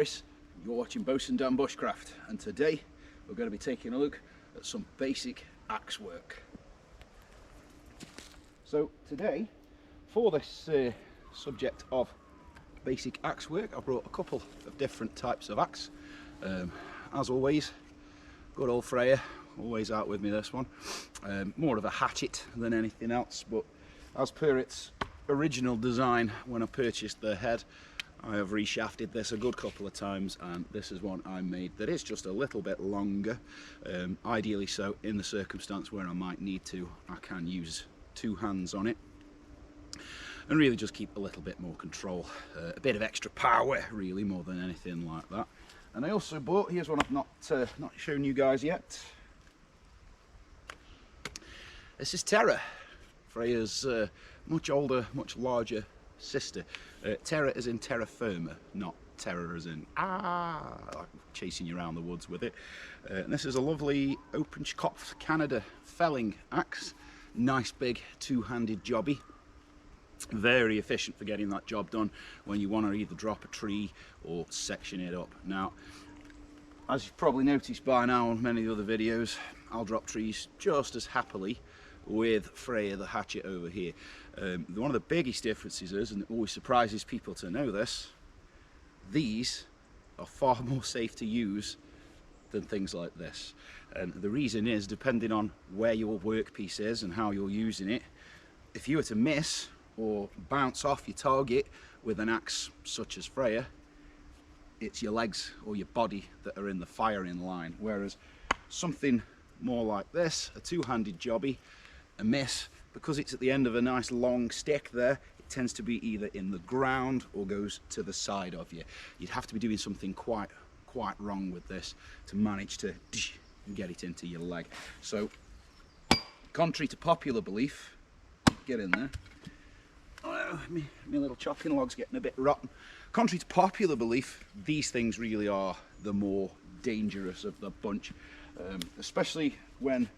Harris, you're watching Bosun Dan Bushcraft, and today we're going to be taking a look at some basic axe work. So today, for this subject of basic axe work, I brought a couple of different types of axe. As always, good old Freya, always out with me this one. More of a hatchet than anything else, but as per its original design when I purchased the head, I have reshafted this a good couple of times, and this is one I made that is just a little bit longer. Ideally so in the circumstance where I might need to, I can use two hands on it and really just keep a little bit more control, a bit of extra power really, more than anything like that. And I also bought, here's one I've not shown you guys yet. This is Terra, Freya's much older, much larger sister. Terra as in terra firma, not terror as in like chasing you around the woods with it. And this is a lovely Openkopf Canada felling axe. Nice big two-handed jobby. Very efficient for getting that job done when you want to either drop a tree or section it up. Now, as you've probably noticed by now on many other videos, I'll drop trees just as happily with Freya the hatchet over here. One of the biggest differences is, and it always surprises people to know this, these are far more safe to use than things like this. And the reason is, depending on where your workpiece is and how you're using it, if you were to miss or bounce off your target with an axe such as Freya, it's your legs or your body that are in the firing line. Whereas something more like this, a two-handed jobby, a miss, because it's at the end of a nice long stick there, it tends to be either in the ground or goes to the side of you. You'd have to be doing something quite wrong with this to manage to get it into your leg. So, contrary to popular belief, get in there. Oh, my little chopping log's getting a bit rotten. Contrary to popular belief, these things really are the more dangerous of the bunch, especially when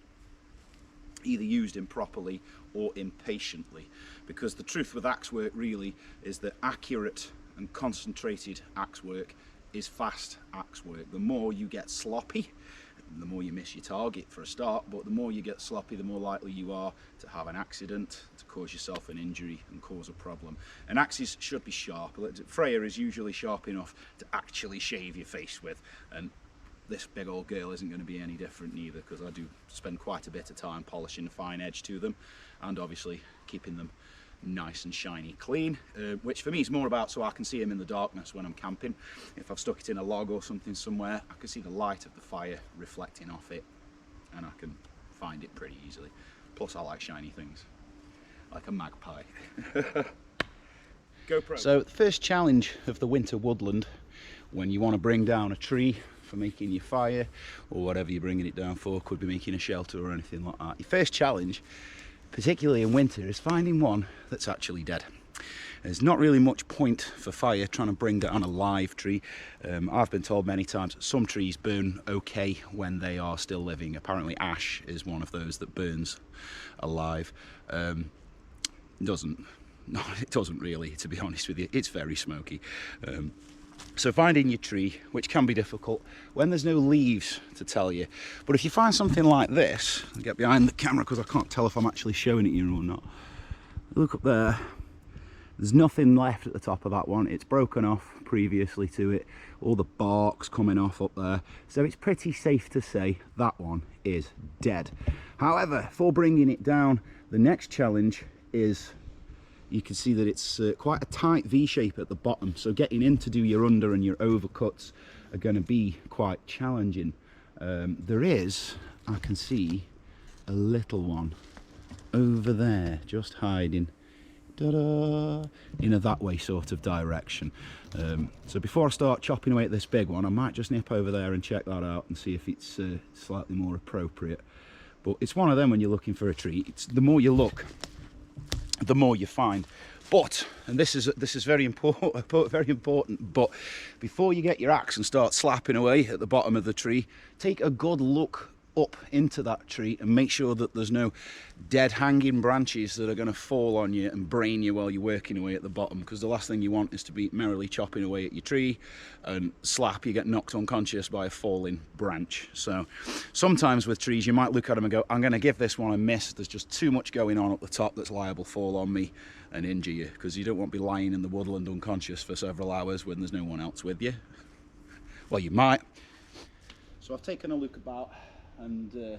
either used improperly or impatiently, because the truth with axe work really is that accurate and concentrated axe work is fast axe work. The more you get sloppy, the more you miss your target for a start, but the more you get sloppy, the more likely you are to have an accident, to cause yourself an injury and cause a problem. And axes should be sharp. Freya is usually sharp enough to actually shave your face with, and this big old girl isn't going to be any different neither, because I do spend quite a bit of time polishing the fine edge to them and obviously keeping them nice and shiny clean, which for me is more about so I can see them in the darkness when I'm camping. If I've stuck it in a log or something somewhere, I can see the light of the fire reflecting off it and I can find it pretty easily. Plus I like shiny things, like a magpie. GoPro. So the first challenge of the winter woodland, when you want to bring down a tree for making your fire or whatever you're bringing it down for, could be making a shelter or anything like that, your first challenge, particularly in winter, is finding one that's actually dead. There's not really much point for fire trying to bring down a live tree. I've been told many times that some trees burn okay when they are still living. Apparently ash is one of those that burns alive. It doesn't really, to be honest with you. It's very smoky. So finding your tree, which can be difficult when there's no leaves to tell you. But if you find something like this, I'll get behind the camera because I can't tell if I'm actually showing it you or not. Look up there, there's nothing left at the top of that one. It's broken off previously to it, all the bark's coming off up there. So it's pretty safe to say that one is dead. However, for bringing it down, the next challenge is, you can see that it's quite a tight V shape at the bottom, so getting in to do your under and your overcuts are going to be quite challenging. There is, I can see, a little one over there, just hiding, in a that way sort of direction. So before I start chopping away at this big one, I might just nip over there and check that out and see if it's slightly more appropriate. But it's one of them when you're looking for a tree, the more you look, the more you find. But, and this is very important, but before you get your axe and start slapping away at the bottom of the tree, take a good look up into that tree and make sure that there's no dead hanging branches that are going to fall on you and brain you while you're working away at the bottom, because the last thing you want is to be merrily chopping away at your tree and slap, you get knocked unconscious by a falling branch. So sometimes with trees you might look at them and go, I'm going to give this one a miss, there's just too much going on at the top that's liable to fall on me and injure you, because you don't want to be lying in the woodland unconscious for several hours when there's no one else with you. Well, you might. So I've taken a look about, and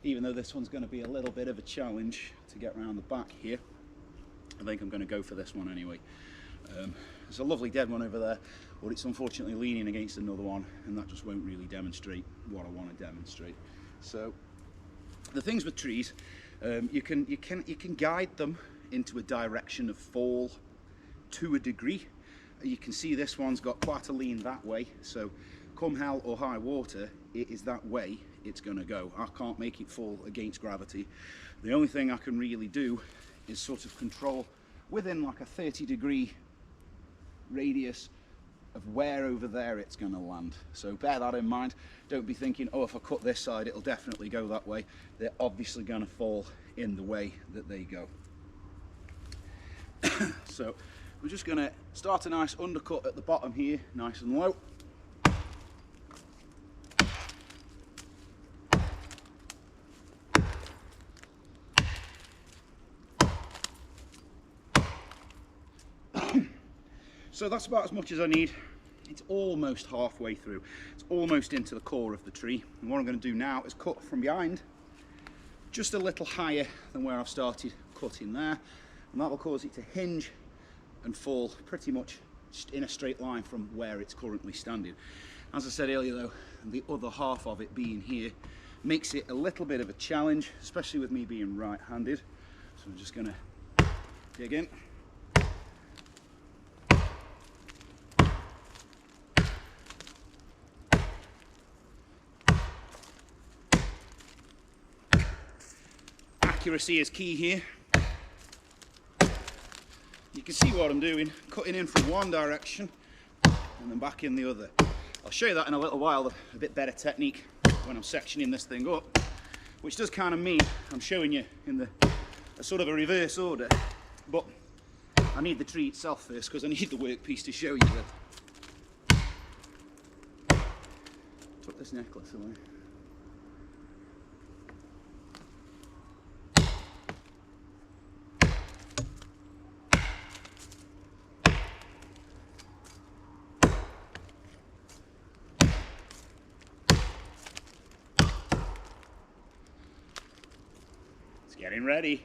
even though this one's going to be a little bit of a challenge to get around the back here, I think I'm going to go for this one anyway. There's a lovely dead one over there, but it's unfortunately leaning against another one, and that just won't really demonstrate what I want to demonstrate. So the things with trees, you can guide them into a direction of fall to a degree. You can see this one's got quite a lean that way, so come hell or high water, it is that way it's going to go. I can't make it fall against gravity. The only thing I can really do is sort of control within like a 30-degree radius of where over there it's going to land. So bear that in mind. Don't be thinking, oh, if I cut this side it'll definitely go that way. They're obviously going to fall in the way that they go. So we're just going to start a nice undercut at the bottom here, nice and low. So that's about as much as I need. It's almost halfway through. It's almost into the core of the tree. And what I'm going to do now is cut from behind, just a little higher than where I've started cutting there. And that will cause it to hinge and fall pretty much in a straight line from where it's currently standing. As I said earlier though, the other half of it being here makes it a little bit of a challenge, especially with me being right-handed. So I'm just going to dig in. Accuracy is key here. You can see what I'm doing, cutting in from one direction and then back in the other. I'll show you that in a little while, a bit better technique when I'm sectioning this thing up, which does kind of mean I'm showing you in a sort of a reverse order, but I need the tree itself first because I need the workpiece to show you with. Put this necklace away. Getting ready.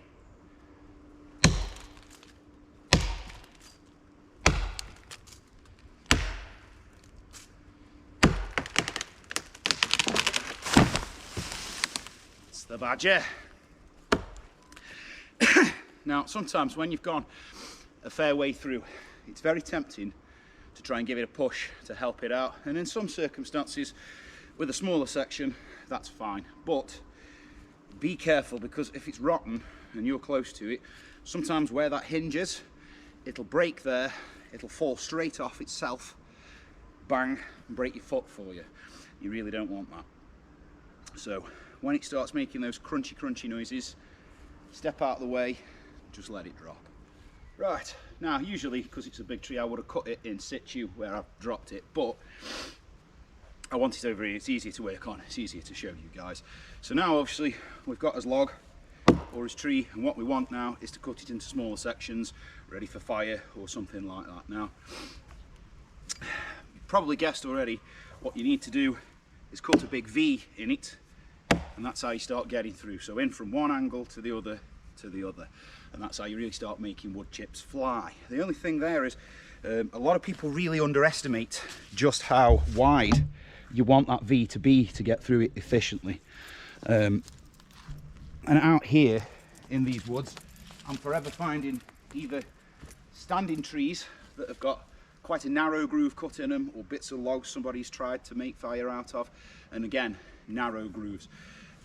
It's the badger. Now, sometimes when you've gone a fair way through, it's very tempting to try and give it a push to help it out. And in some circumstances, with a smaller section, that's fine. But be careful, because if it's rotten and you're close to it, sometimes where that hinges, it'll break there, it'll fall straight off itself, bang, and break your foot for you. You really don't want that. So when it starts making those crunchy noises, step out of the way, just let it drop. Right, now usually, because it's a big tree, I would have cut it in situ where I've dropped it, but I want it over here, it's easier to work on, it's easier to show you guys. So now obviously we've got his log or his tree, and what we want now is to cut it into smaller sections, ready for fire or something like that. Now, you've probably guessed already, what you need to do is cut a big V in it, and that's how you start getting through. So in from one angle to the other, and that's how you really start making wood chips fly. The only thing there is, a lot of people really underestimate just how wide you want that V to be to get through it efficiently. And out here in these woods, I'm forever finding either standing trees that have got quite a narrow groove cut in them, or bits of logs somebody's tried to make fire out of, and again, narrow grooves.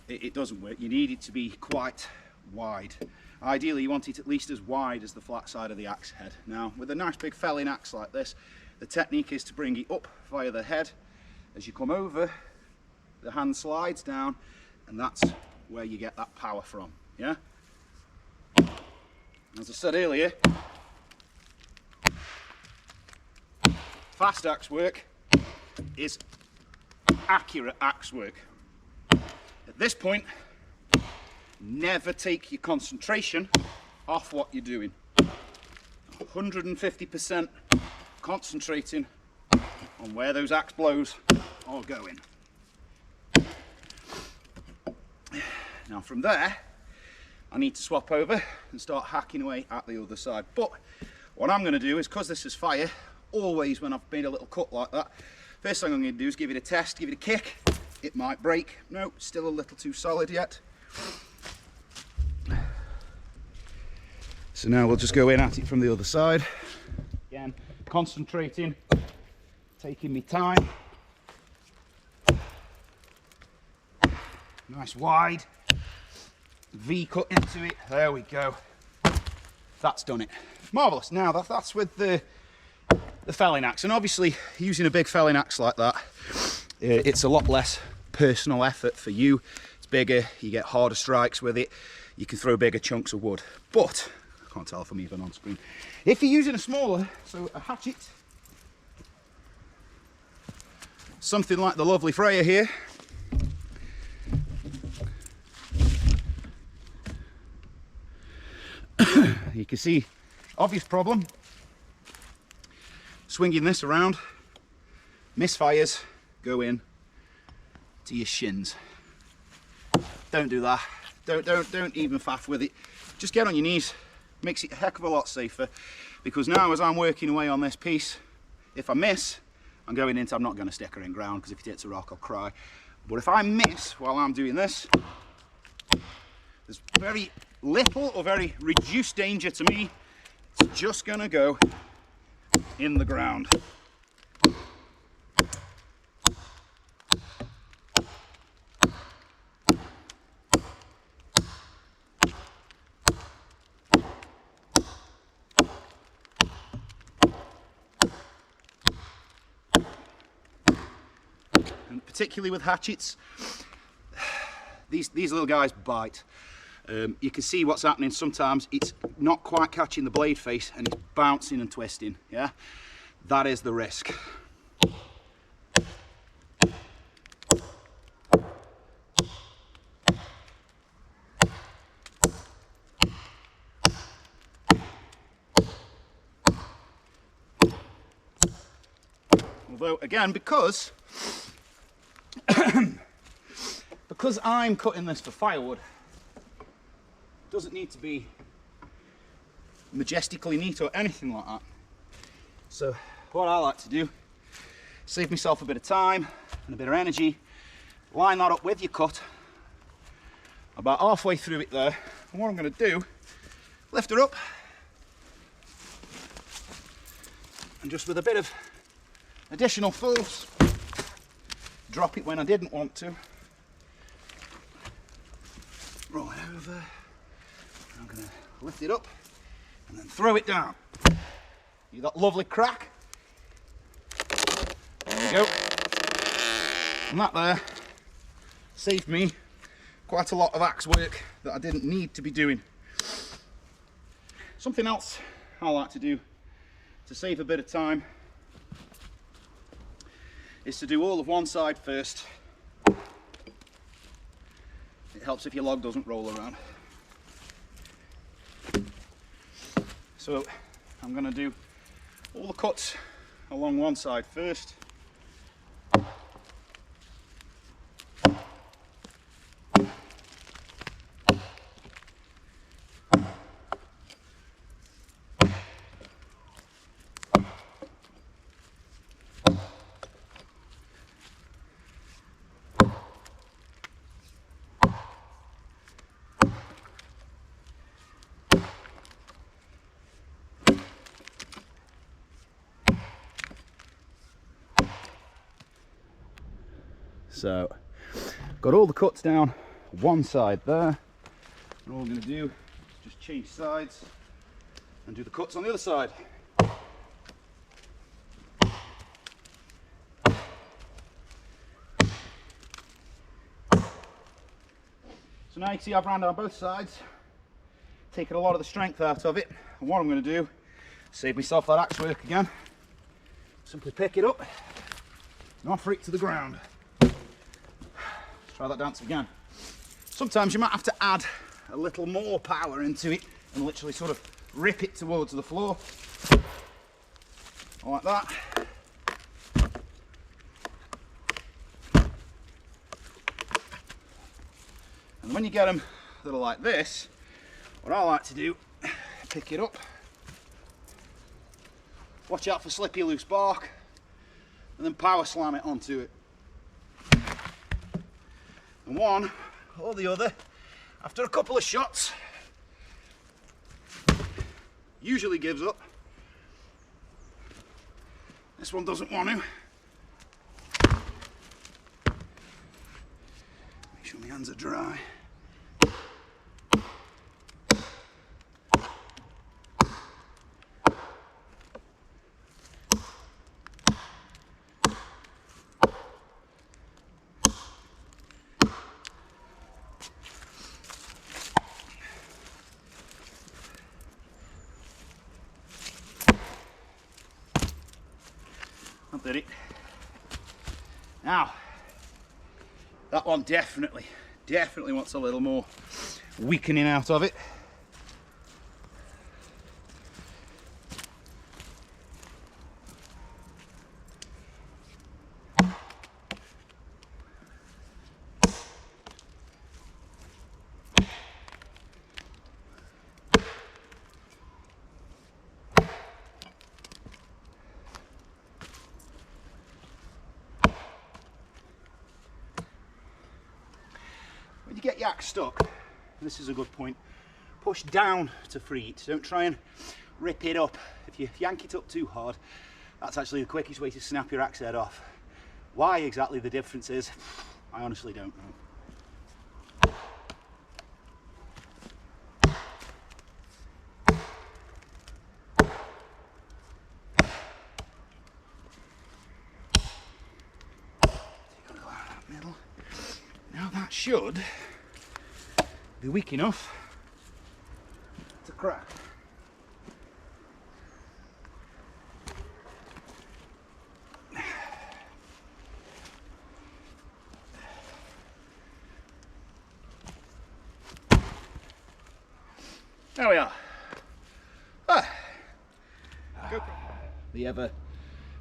It doesn't work. You need it to be quite wide. Ideally, you want it at least as wide as the flat side of the axe head. Now, with a nice big felling axe like this, the technique is to bring it up via the head. As you come over, the hand slides down, And that's where you get that power from, yeah? As I said earlier, fast axe work is accurate axe work. At this point, never take your concentration off what you're doing. 150% concentrating on where those axe blows are going. Now from there, I need to swap over and start hacking away at the other side. But what I'm going to do is, because this is fire, always when I've made a little cut like that, first thing I'm going to do is give it a test, give it a kick. It might break. No, still a little too solid yet. So now we'll just go in at it from the other side. Again, concentrating, taking me time. Nice wide V cut into it. There we go. That's done it. Marvellous. Now that's with the felling axe, and obviously using a big felling axe like that, it's a lot less personal effort for you. It's bigger, you get harder strikes with it, you can throw bigger chunks of wood. But I can't tell if I'm even on screen. If you're using a smaller, so a hatchet, something like the lovely Freya here, you can see obvious problem. Swinging this around, misfires, go in to your shins. Don't do that. Don't even faff with it. Just get on your knees. Makes it a heck of a lot safer, because now as I'm working away on this piece, if I miss, I'm going into, I'm not going to stick her in ground, because if it hits a rock I'll cry. But if I miss while I'm doing this, there's very little or very reduced danger to me. It's just going to go in the ground. And particularly with hatchets, these little guys bite. You can see what's happening. Sometimes it's not quite catching the blade face and it's bouncing and twisting. Yeah, that is the risk. Although again, because I'm cutting this for firewood, doesn't need to be majestically neat or anything like that. So what I like to do, save myself a bit of time and a bit of energy, line that up with your cut about halfway through it there, and what I'm going to do, lift her up and just with a bit of additional force drop it when I didn't want to, roll it over. I'm going to lift it up and then throw it down. You that lovely crack. There we go. And that there saved me quite a lot of axe work that I didn't need to be doing. Something else I like to do to save a bit of time is to do all of one side first. It helps if your log doesn't roll around. So I'm going to do all the cuts along one side first. So, got all the cuts down one side there, and all I'm going to do is just change sides and do the cuts on the other side. So now you can see I've rounded on both sides, taken a lot of the strength out of it. And what I'm going to do, save myself that axe work again, simply pick it up and offer it to the ground. Let's try that dance again. Sometimes you might have to add a little more power into it and literally sort of rip it towards the floor, like that. And when you get them that are like this, what I like to do, pick it up, watch out for slippy loose bark, and then power slam it onto it. And one or the other, after a couple of shots, usually gives up. This one doesn't want to. Make sure my hands are dry. Did it. Now, that one definitely wants a little more weakening out of it. When you get your axe stuck, and this is a good point, push down to free it. Don't try and rip it up. If you yank it up too hard, that's actually the quickest way to snap your axe head off. Why exactly the difference is, I honestly don't know. Now that should be weak enough to crack. There we are. The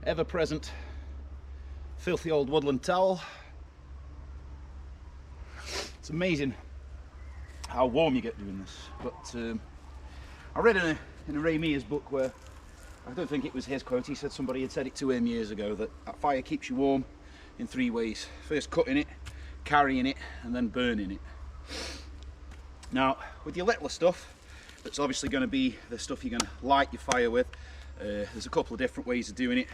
ever-present filthy old woodland towel. It's amazing how warm you get doing this, but I read in a Ray Mears book where, I don't think it was his quote, he said somebody had said it to him years ago, that fire keeps you warm in 3 ways. First cutting it, carrying it, and then burning it. Now, with your littler stuff, that's obviously going to be the stuff you're going to light your fire with. There's a couple of different ways of doing it.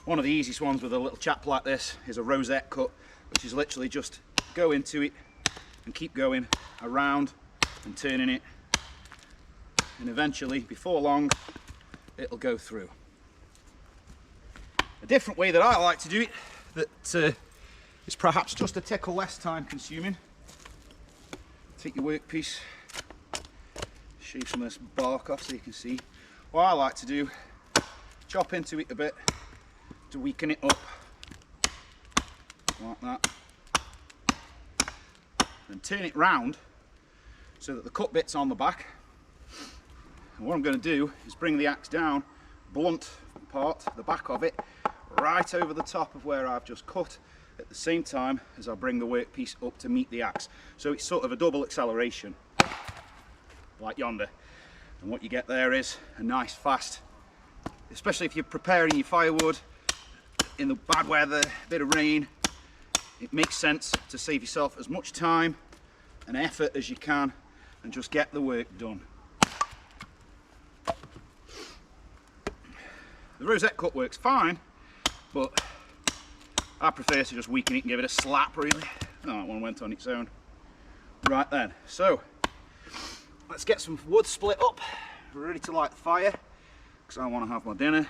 One of the easiest ones with a little chap like this is a rosette cut, which is literally just go into it and keep going around and turning it, and eventually, before long, it'll go through. A different way that I like to do it, that is perhaps just a tickle less time consuming. Take your workpiece, shave some of this bark off so you can see. What I like to do, chop into it a bit to weaken it up, like that. And turn it round so that the cut bit's on the back. And what I'm going to do is bring the axe down, blunt part, the back of it, right over the top of where I've just cut, at the same time as I bring the workpiece up to meet the axe. So it's sort of a double acceleration, like yonder. And what you get there is a nice fast, especially if you're preparing your firewood in the bad weather, a bit of rain, it makes sense to save yourself as much time and effort as you can and just get the work done. The rosette cut works fine, but I prefer to just weaken it and give it a slap, really. Oh, that one went on its own. Right then, so let's get some wood split up, ready to light the fire, because I want to have my dinner.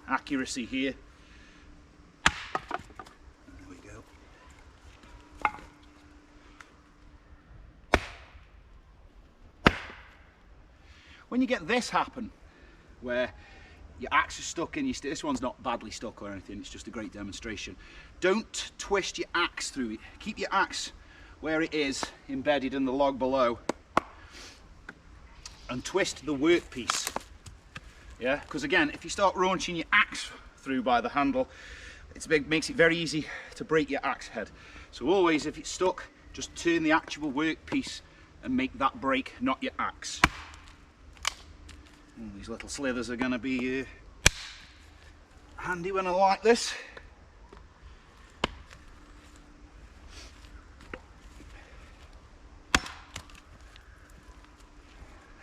Accuracy here. when you get this happen, where your axe is stuck in your stick, this one's not badly stuck or anything, it's just a great demonstration. Don't twist your axe through it. Keep your axe where it is, embedded in the log below, and twist the workpiece. Yeah, because again, if you start launching your axe through by the handle, makes it very easy to break your axe head. So always, if it's stuck, just turn the actual workpiece and make that break, not your axe. All these little slithers are going to be handy when I like this.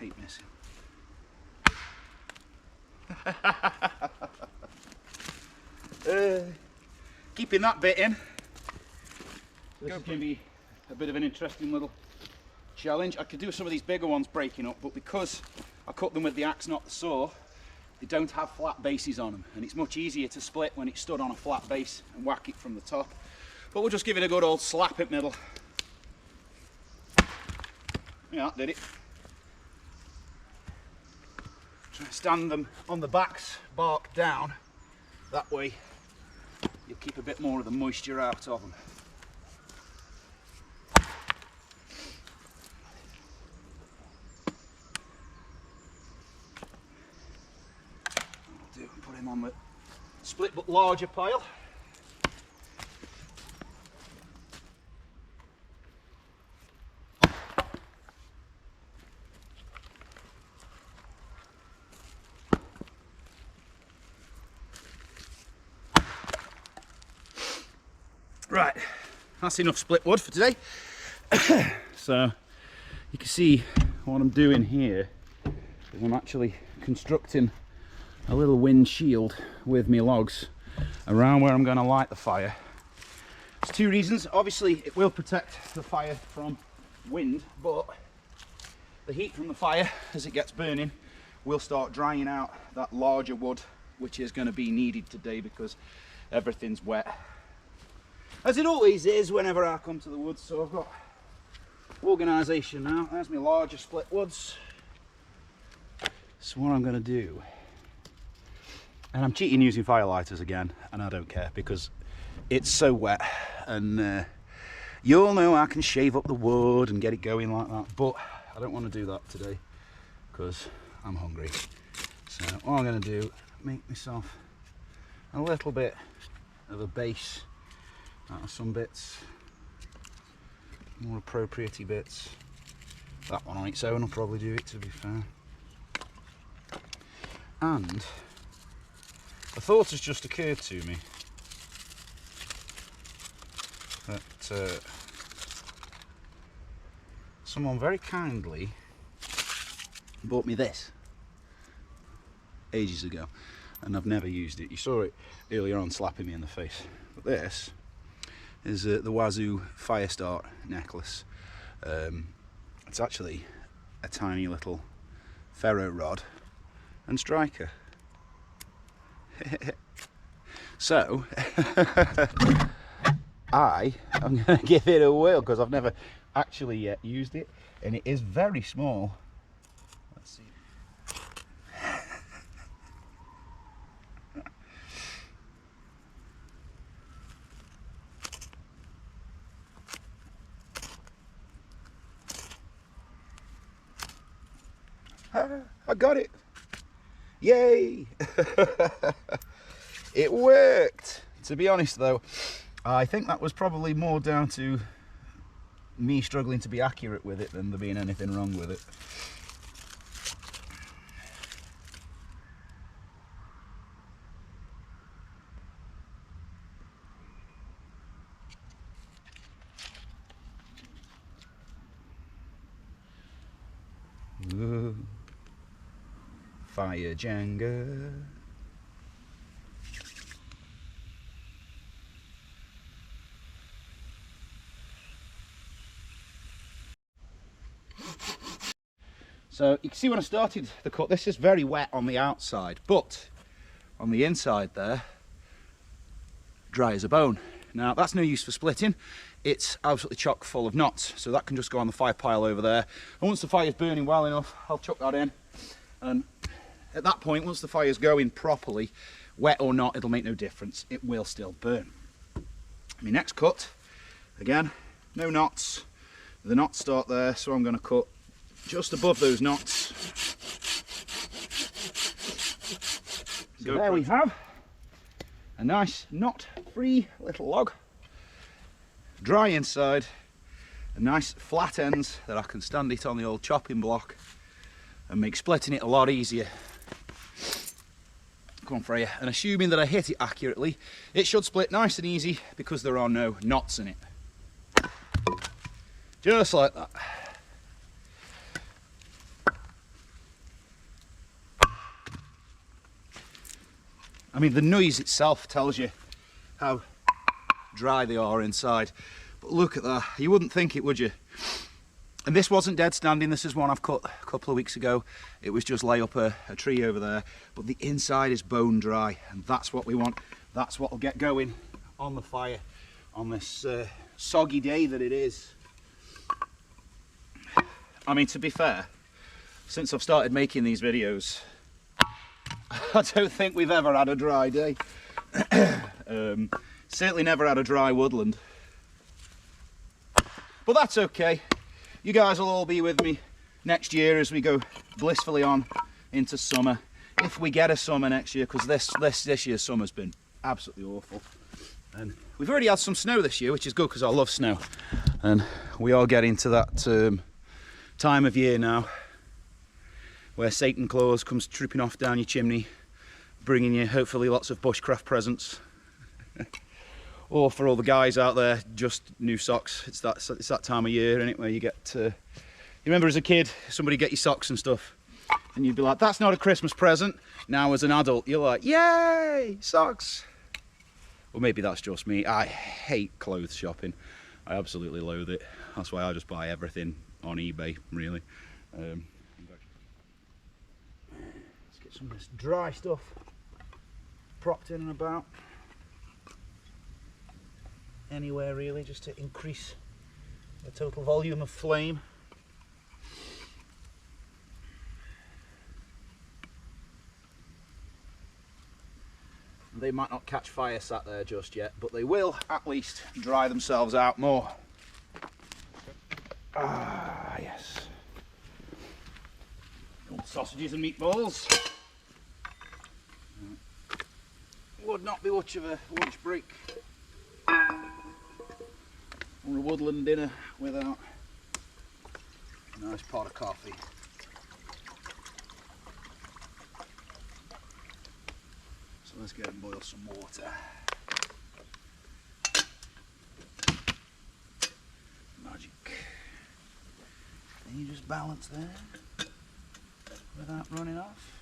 Hate missing. Keeping that bit in. This is going to be a bit of an interesting little challenge. I could do some of these bigger ones breaking up, but because I cut them with the axe, not the saw, they don't have flat bases on them, and it's much easier to split when it's stood on a flat base and whack it from the top. But we'll just give it a good old slap in the middle. Yeah, that did it. Try and stand them on the backs, bark down. That way you'll keep a bit more of the moisture out of them. Put him on the split but larger pile. Right, that's enough split wood for today. So you can see what I'm doing here is I'm actually constructing a little wind shield with me logs around where I'm going to light the fire. There's two reasons. Obviously it will protect the fire from wind, but the heat from the fire as it gets burning will start drying out that larger wood, which is going to be needed today because everything's wet, as it always is whenever I come to the woods. So I've got organisation now. There's my larger split woods. So what I'm going to do, and I'm cheating using firelighters again, and I don't care because it's so wet, and you all know I can shave up the wood and get it going like that, but I don't want to do that today because I'm hungry. So what I'm going to do, make myself a little bit of a base out of some bits, more appropriate bits. That one on its own will probably do it, to be fair. And a thought has just occurred to me that someone very kindly bought me this ages ago, and I've never used it. You saw it earlier on slapping me in the face. But this is the Wazoo Firestart necklace. It's actually a tiny little ferro rod and striker. So I'm going to give it a whirl because I've never actually yet used it, and it is very small. Let's see. I got it. Yay! It worked. To be honest though, I think that was probably more down to me struggling to be accurate with it than there being anything wrong with it. Ooh. Fire Jenga. So you can see when I started the cut, this is very wet on the outside, but on the inside there, dry as a bone. Now that's no use for splitting. It's absolutely chock full of knots, so that can just go on the fire pile over there. And once the fire's burning well enough, I'll chuck that in And at that point, once the fire's going properly, wet or not, it'll make no difference. It will still burn. My next cut, again, no knots. The knots start there, so I'm going to cut just above those knots. So there we have a nice knot-free little log. Dry inside, and nice flat ends that I can stand it on the old chopping block and make splitting it a lot easier. Come on, Freya. And assuming that I hit it accurately, it should split nice and easy because there are no knots in it. Just like that. I mean, the noise itself tells you how dry they are inside. But look at that. You wouldn't think it, would you? And this wasn't dead standing. This is one I've cut a couple of weeks ago. It was just lay up a tree over there. But the inside is bone dry, and that's what we want. That's what will get going on the fire on this soggy day that it is. I mean, to be fair, since I've started making these videos, I don't think we've ever had a dry day. Certainly never had a dry woodland. But that's okay. You guys will all be with me next year as we go blissfully on into summer. If we get a summer next year, because this year's summer's been absolutely awful. And we've already had some snow this year, which is good because I love snow. And we are getting to that time of year now where Satan Claus comes trooping off down your chimney, bringing you hopefully lots of bushcraft presents. Or for all the guys out there, just new socks. It's that time of year, isn't it, where you get you remember as a kid, somebody get you socks and stuff, and you'd be like, that's not a Christmas present. Now as an adult, you're like, yay, socks. Well, maybe that's just me. I hate clothes shopping. I absolutely loathe it. That's why I just buy everything on eBay, really. Let's get some of this dry stuff propped in and about. Anywhere really, just to increase the total volume of flame. They might not catch fire sat there just yet, but they will at least dry themselves out more. Ah, yes. Old sausages and meatballs. Would not be much of a lunch break or a woodland dinner without a nice pot of coffee. So let's go and boil some water. Magic. And you just balance there without running off.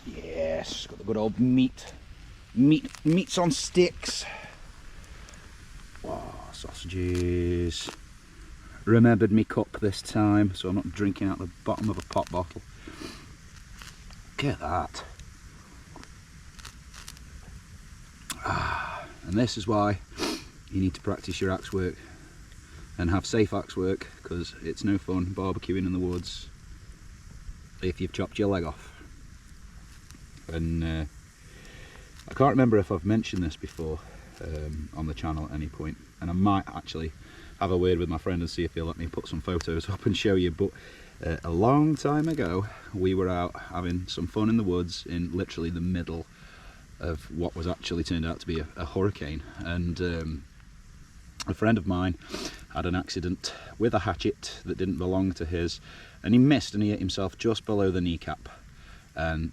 Yes, got the good old meats on sticks. Wow, sausages. Remembered me cup this time, so I'm not drinking out the bottom of a pop bottle. Look at that. And this is why you need to practice your axe work and have safe axe work, because it's no fun barbecuing in the woods if you've chopped your leg off. And I can't remember if I've mentioned this before on the channel at any point, and I might actually have a word with my friend and see if he'll let me put some photos up and show you. But a long time ago we were out having some fun in the woods in literally the middle of what was actually turned out to be a hurricane, and a friend of mine had an accident with a hatchet that didn't belong to his, and he missed and he hit himself just below the kneecap, and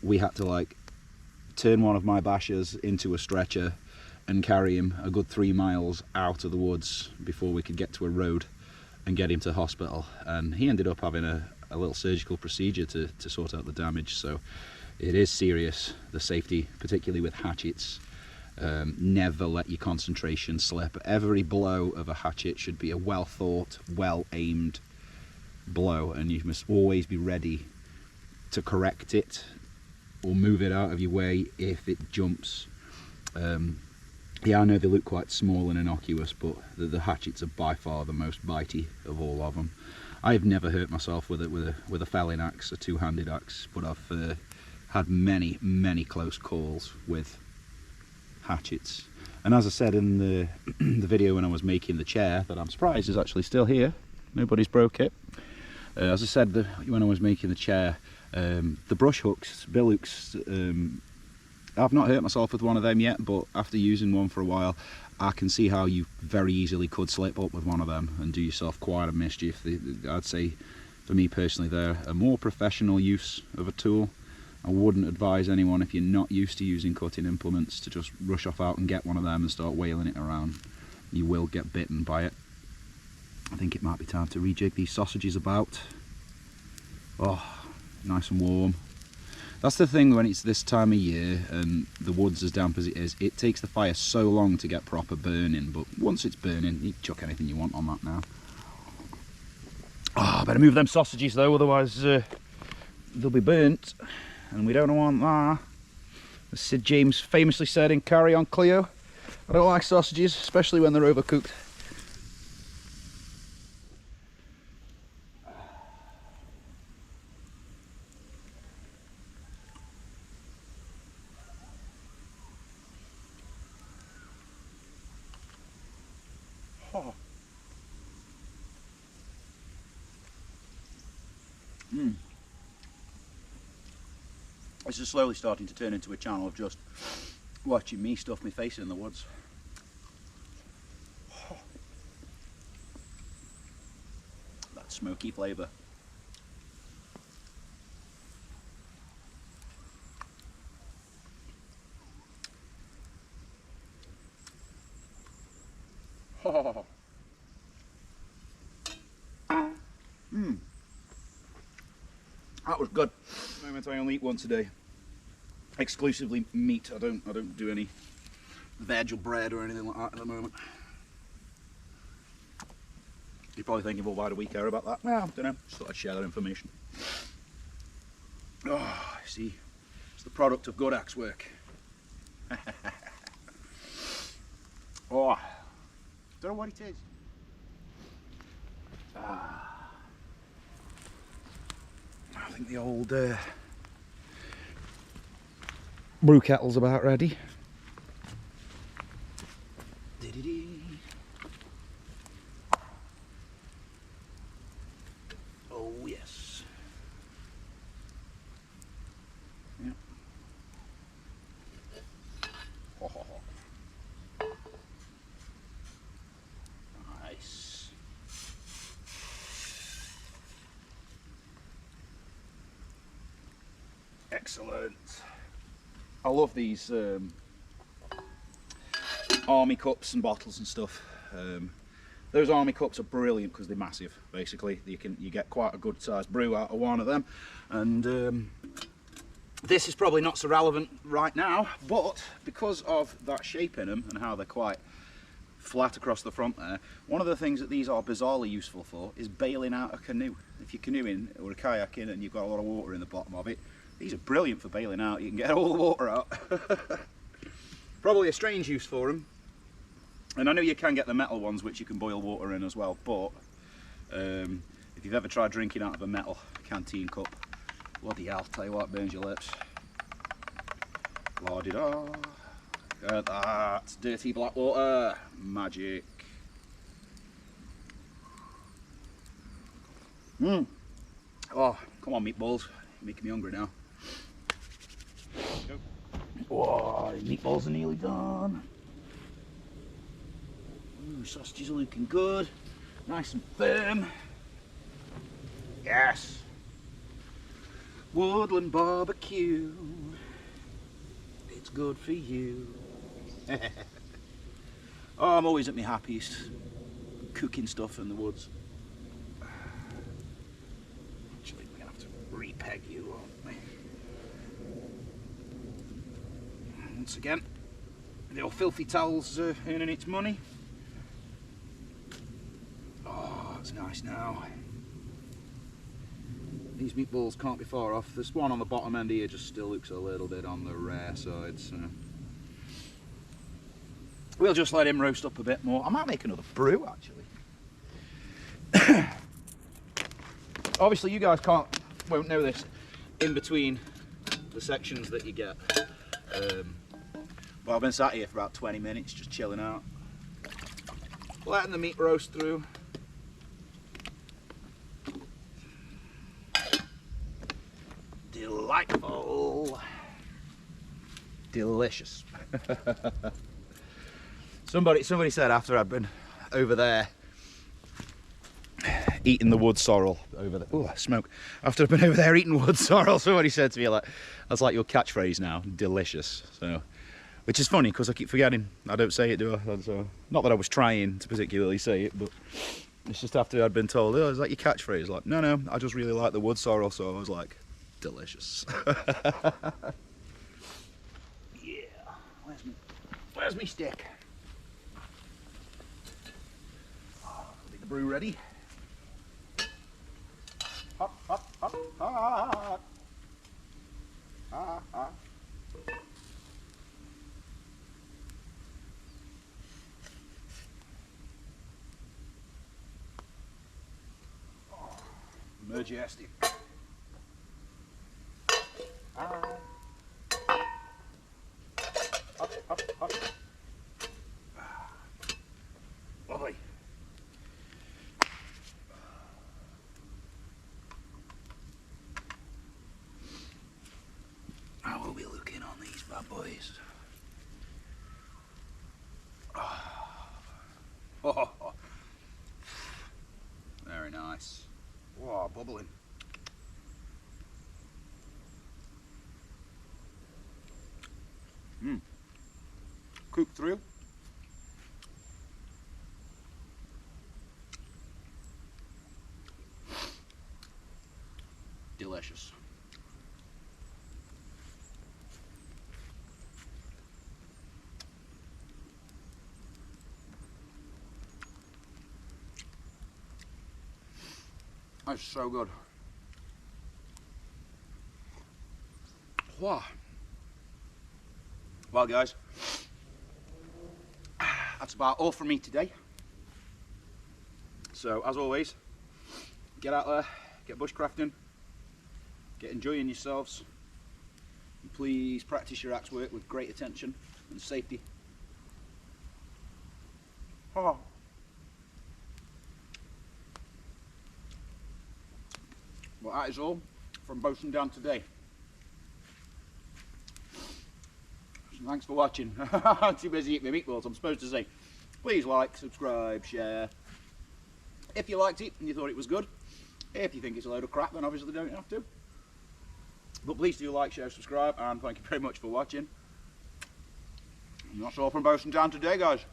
we had to like turn one of my bashers into a stretcher and carry him a good 3 miles out of the woods before we could get to a road and get him to hospital. And he ended up having a little surgical procedure to sort out the damage. So it is serious, the safety, particularly with hatchets. Never let your concentration slip. Every blow of a hatchet should be a well thought, well aimed blow, and you must always be ready to correct it or move it out of your way if it jumps. Yeah, I know they look quite small and innocuous, but the hatchets are by far the most bitey of all of them. I've never hurt myself with a felling axe, a two-handed axe, but I've had many close calls with hatchets. And as I said in the the video when I was making the chair, that I'm surprised is actually still here. Nobody's broke it. As I said when I was making the chair, the brush hooks, bill hooks, I've not hurt myself with one of them yet, but after using one for a while, I can see how you very easily could slip up with one of them and do yourself quite a mischief. I'd say, for me personally, they're a more professional use of a tool. I wouldn't advise anyone, if you're not used to using cutting implements, to just rush off out and get one of them and start wailing it around. You will get bitten by it. I think it might be time to rejig these sausages about. Oh, nice and warm. That's the thing when it's this time of year and the wood's as damp as it is, it takes the fire so long to get proper burning, but once it's burning, you chuck anything you want on that now. Oh, I better move them sausages though, otherwise they'll be burnt, and we don't want that. As Sid James famously said in Carry On Cleo, I don't like sausages, especially when they're overcooked. This is slowly starting to turn into a channel of just watching me stuff my face in the woods. That smoky flavour. That was good. At the moment I only eat once a day. Exclusively meat. I don't do any veg or bread or anything like that at the moment. You're probably thinking, well, why do we care about that? Well, I don't know. Just thought I'd share that information. Oh, I see. It's the product of good axe work. Oh, don't know what it is. I think the old brew kettle's about ready. Oh yes. Yep. Nice. Excellent. I love these army cups and bottles and stuff. Those army cups are brilliant because they're massive. Basically, you get quite a good sized brew out of one of them. And this is probably not so relevant right now, but because of that shape in them and how they're quite flat across the front there, one of the things that these are bizarrely useful for is bailing out a canoe. If you're canoeing or kayaking and you've got a lot of water in the bottom of it, these are brilliant for bailing out. You can get all the water out. Probably a strange use for them. And I know you can get the metal ones which you can boil water in as well, but if you've ever tried drinking out of a metal canteen cup, bloody hell, tell you what, burns your lips. La-di-da. Look at that, dirty black water, magic. Oh, come on meatballs, you're making me hungry now. Go. Whoa, meatballs are nearly done. Ooh, sausages are looking good, nice and firm. Yes. Woodland barbecue. It's good for you. Oh, I'm always at my happiest cooking stuff in the woods. Actually, we're gonna have to repeg you, aren't we? Once again, the old filthy towel's earning its money. Oh, it's nice now. These meatballs can't be far off. This one on the bottom end here just still looks a little bit on the rare side, so we'll just let him roast up a bit more. I might make another brew actually. Obviously you guys won't know this in between the sections that you get. Well, I've been sat here for about 20 minutes just chilling out, letting the meat roast through. Delightful. Delicious. Somebody said after I'd been over there eating the wood sorrel over there. Oh, smoke. After I've been over there eating wood sorrel, somebody said to me, like, that's like your catchphrase now, delicious. So, which is funny because I keep forgetting. I don't say it, do I? So, not that I was trying to particularly say it, but it's just after I'd been told, oh, is that your catchphrase? Like, no, I just really like the wood sorrel, so I was like, delicious. Yeah. Where's me stick? Get the brew ready. Hot, hot, hot, hot. Hot. Majestic. Hot. Lovely. I will be looking on these bad boys. Oh. Very nice. Wow, bubbling. Cooked through. Delicious. That's so good. Wow. Well, guys, that's about all from me today. So, as always, get out there, get bushcrafting, get enjoying yourselves, and please practice your axe work with great attention and safety. Oh. Well, that is all from Boatswain Dan today. So thanks for watching. I'm too busy eating my meatballs. I'm supposed to say, please like, subscribe, share. If you liked it and you thought it was good. If you think it's a load of crap, then obviously don't have to. But please do like, share, subscribe, and thank you very much for watching. And that's all from Boatswain Dan today, guys.